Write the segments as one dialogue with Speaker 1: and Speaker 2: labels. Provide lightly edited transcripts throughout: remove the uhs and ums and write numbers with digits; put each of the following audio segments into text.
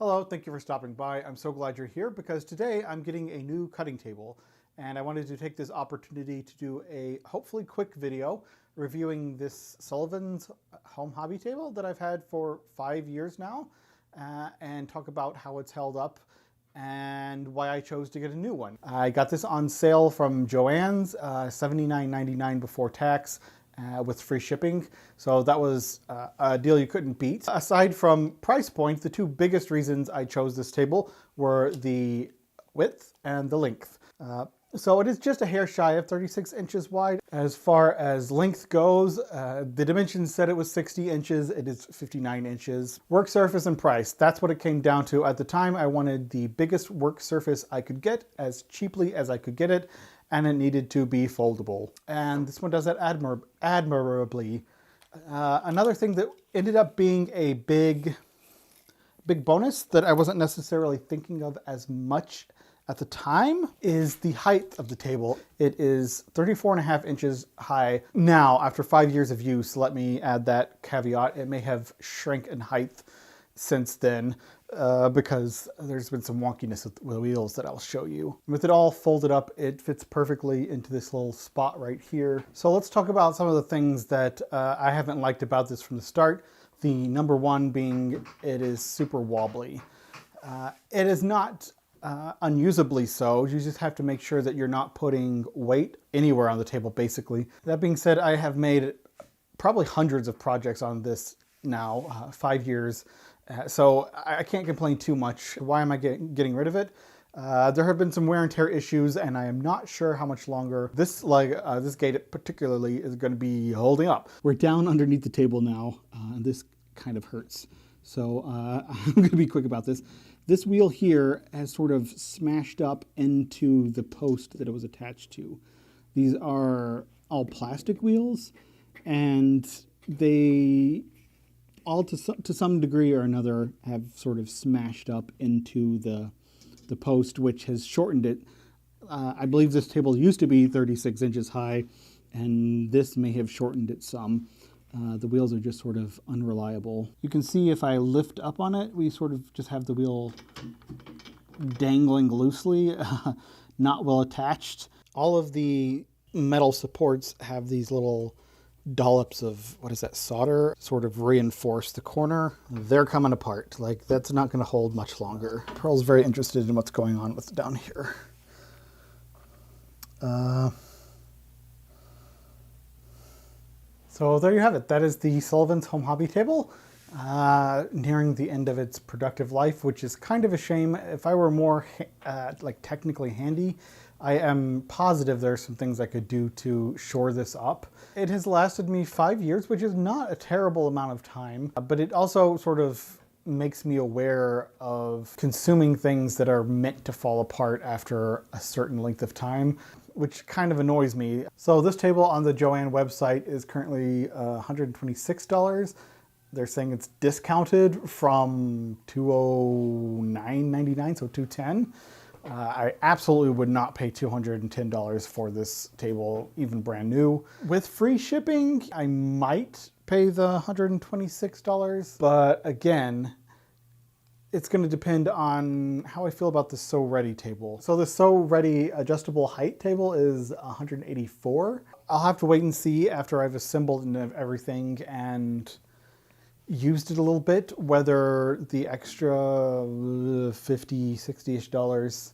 Speaker 1: Hello, thank you for stopping by. I'm so glad you're here because today I'm getting a new cutting table and I wanted to take this opportunity to do a hopefully quick video reviewing this Sullivans Home Hobby table that I've had for 5 years now and talk about how it's held up and why I chose to get a new one. I got this on sale from Joann's, $79.99 before tax. With free shipping. So that was a deal you couldn't beat. Aside from price point, the two biggest reasons I chose this table were the width and the length. So it is just a hair shy of 36 inches wide. As far as length goes, the dimensions said it was 60 inches. It is 59 inches. Work surface and price, that's what it came down to. At the time, I wanted the biggest work surface I could get as cheaply as I could get it, and it needed to be foldable. And this one does that admirably. Another thing that ended up being a big bonus that I wasn't necessarily thinking of as much at the time is the height of the table. It is 34.5 inches high. Now, after 5 years of use, let me add that caveat, it may have shrank in height since then because there's been some wonkiness with the wheels that I'll show you. With it all folded up, it fits perfectly into this little spot right here. So let's talk about some of the things that I haven't liked about this from the start. The number one being it is super wobbly. It is not unusably so. You just have to make sure that you're not putting weight anywhere on the table, basically. That being said, I have made probably hundreds of projects on this now, 5 years. So I can't complain too much. Why am I getting rid of it? There have been some wear and tear issues, and I am not sure how much longer this this gate particularly is going to be holding up. We're down underneath the table now, and this kind of hurts. So I'm going to be quick about this. This wheel here has sort of smashed up into the post that it was attached to. These are all plastic wheels, and they all to some degree or another have sort of smashed up into the post, which has shortened it. I believe this table used to be 36 inches high, and this may have shortened it some. The wheels are just sort of unreliable. You can see if I lift up on it, we sort of just have the wheel dangling loosely, not well attached. All of the metal supports have these little dollops of, what is that, solder, sort of reinforce the corner. They're coming apart. Like, that's not going to hold much longer. Pearl's very interested in what's going on with down here. So there you have it. That is the Sullivans Home Hobby table, nearing the end of its productive life, which is kind of a shame. If I were more like technically handy, I am positive there are some things I could do to shore this up. It has lasted me 5 years, which is not a terrible amount of time, but it also sort of makes me aware of consuming things that are meant to fall apart after a certain length of time, which kind of annoys me. So this table on the Joann website is currently $126. They're saying it's discounted from $209.99, so $210. I absolutely would not pay $210 for this table, even brand new. With free shipping, I might pay the $126, but again, it's going to depend on how I feel about the Sew Ready table. So the Sew Ready adjustable height table is $184. I'll have to wait and see after I've assembled and everything and used it a little bit, whether the extra $50, $60-ish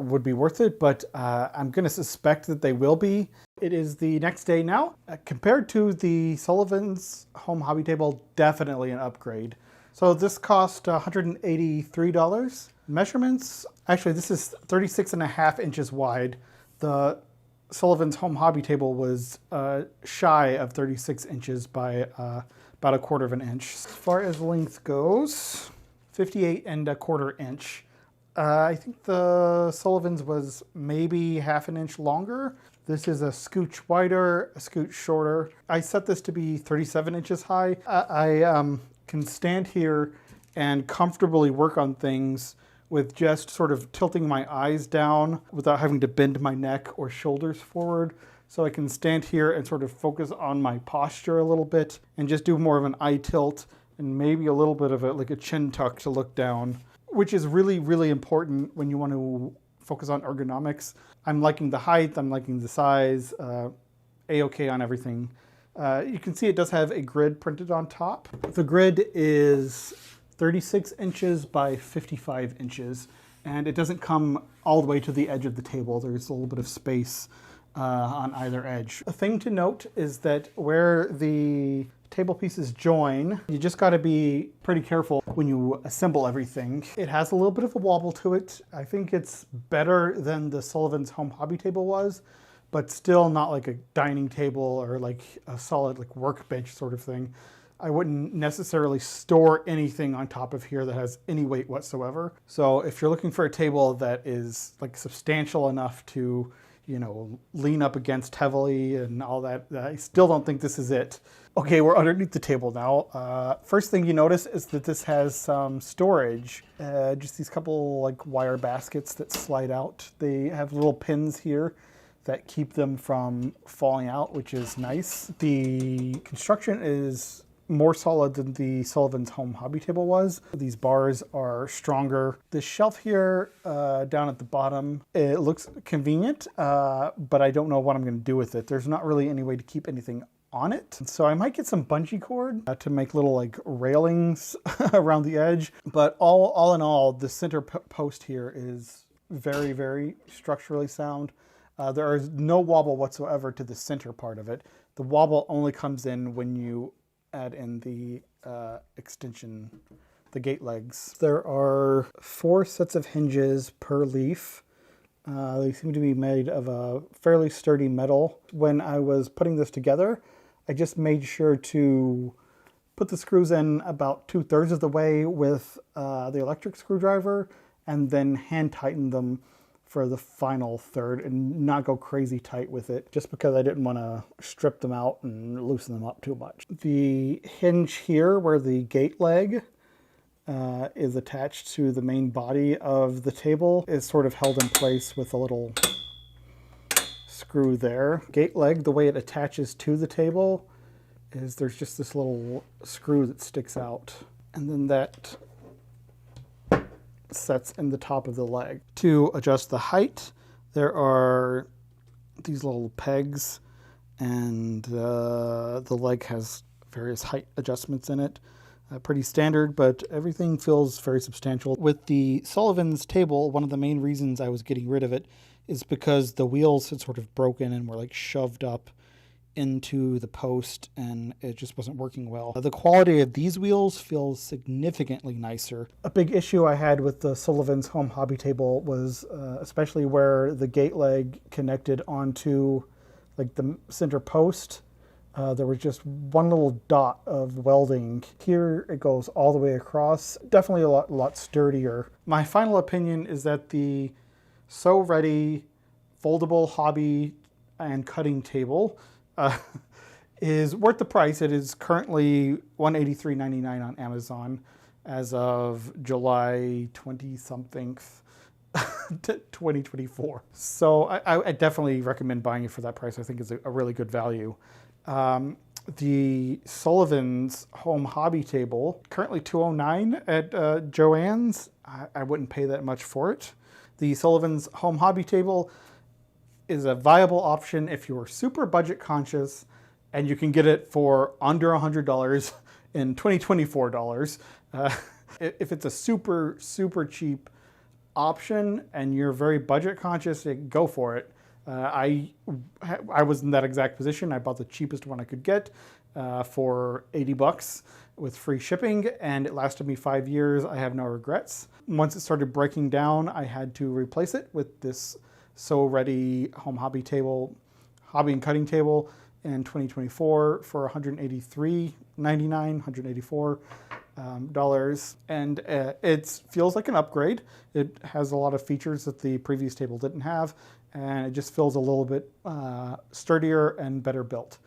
Speaker 1: would be worth it, but I'm going to suspect that they will be. It is the next day now. Compared to the Sullivans Home Hobby table, definitely an upgrade. So this cost $183. Measurements, actually this is 36.5 inches wide. The Sullivans Home Hobby table was shy of 36 inches by about 1/4 inch. As far as length goes, 58.25 inch. I think the Sullivans was maybe 1/2 inch longer. This is a scooch wider, a scooch shorter. I set this to be 37 inches high. I can stand here and comfortably work on things with just sort of tilting my eyes down without having to bend my neck or shoulders forward. So I can stand here and sort of focus on my posture a little bit and just do more of an eye tilt and maybe a little bit of like a chin tuck to look down, which is really, really important when you want to focus on ergonomics. I'm liking the height, I'm liking the size, A-okay on everything. You can see it does have a grid printed on top. The grid is 36 inches by 55 inches, and it doesn't come all the way to the edge of the table. There's a little bit of space on either edge. A thing to note is that where the table pieces join, you just got to be pretty careful when you assemble everything. It has a little bit of a wobble to it. I think it's better than the Sullivans Home Hobby table was, but still not like a dining table or like a solid like workbench sort of thing. I wouldn't necessarily store anything on top of here that has any weight whatsoever. So if you're looking for a table that is like substantial enough to, you know, lean up against heavily and all that, I still don't think this is it. Okay, we're underneath the table now. First thing you notice is that this has some storage. Just these couple like wire baskets that slide out. They have little pins here that keep them from falling out, which is nice. The construction is more solid than the Sullivans Home Hobby table was. These bars are stronger. The shelf here down at the bottom, it looks convenient, but I don't know what I'm going to do with it. There's not really any way to keep anything on it. So I might get some bungee cord to make little like railings around the edge. But all in all, the center post here is very, very structurally sound. There is no wobble whatsoever to the center part of it. The wobble only comes in when you add in the extension, the gate legs. There are 4 sets of hinges per leaf. They seem to be made of a fairly sturdy metal. When I was putting this together, I just made sure to put the screws in about 2/3 of the way with the electric screwdriver and then hand tighten them for the final third and not go crazy tight with it, just because I didn't want to strip them out and loosen them up too much. The hinge here where the gate leg is attached to the main body of the table is sort of held in place with a little screw there. Gate leg, the way it attaches to the table is there's just this little screw that sticks out, and then that sets in the top of the leg. To adjust the height, there are these little pegs, and the leg has various height adjustments in it. Pretty standard, but everything feels very substantial. With the Sullivans table, one of the main reasons I was getting rid of it is because the wheels had sort of broken and were like shoved up into the post, and it just wasn't working well. The quality of these wheels feels significantly nicer. A big issue I had with the Sullivans Home Hobby table was especially where the gate leg connected onto like the center post. There was just one little dot of welding. Here it goes all the way across. Definitely a lot sturdier. My final opinion is that the So Ready foldable hobby and cutting table is worth the price. It is currently $183.99 on Amazon as of July 20-something, 2024. So I definitely recommend buying it for that price. I think it's a really good value. The Sullivans Home Hobby table, currently $209 at Joann's. I wouldn't pay that much for it. The Sullivans Home Hobby table is a viable option if you're super budget conscious, and you can get it for under $100 in 2024 dollars. If it's a super, super cheap option and you're very budget conscious, go for it. I was in that exact position. I bought the cheapest one I could get for $80 with free shipping, and it lasted me 5 years. I have no regrets. Once it started breaking down, I had to replace it with this So Ready Home Hobby table, hobby and cutting table in 2024 for $183.99, $184 dollars, and it feels like an upgrade. It has a lot of features that the previous table didn't have, and it just feels a little bit sturdier and better built.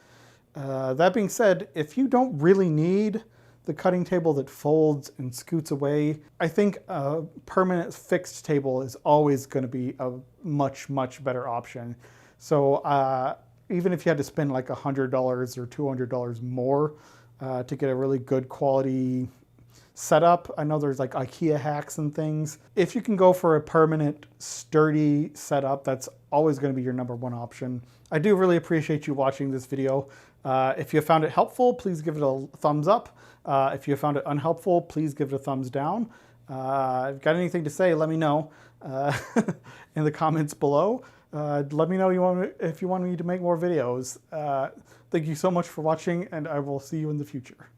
Speaker 1: That being said, if you don't really need the cutting table that folds and scoots away, I think a permanent fixed table is always going to be a much, much better option. So even if you had to spend like $100 or $200 more to get a really good quality setup. I know there's like IKEA hacks and things. If you can go for a permanent, sturdy setup, that's always going to be your #1 option. I do really appreciate you watching this video. If you found it helpful, please give it a thumbs up. If you found it unhelpful, please give it a thumbs down. If you've got anything to say, let me know in the comments below. Let me know if you want me to make more videos. Thank you so much for watching, and I will see you in the future.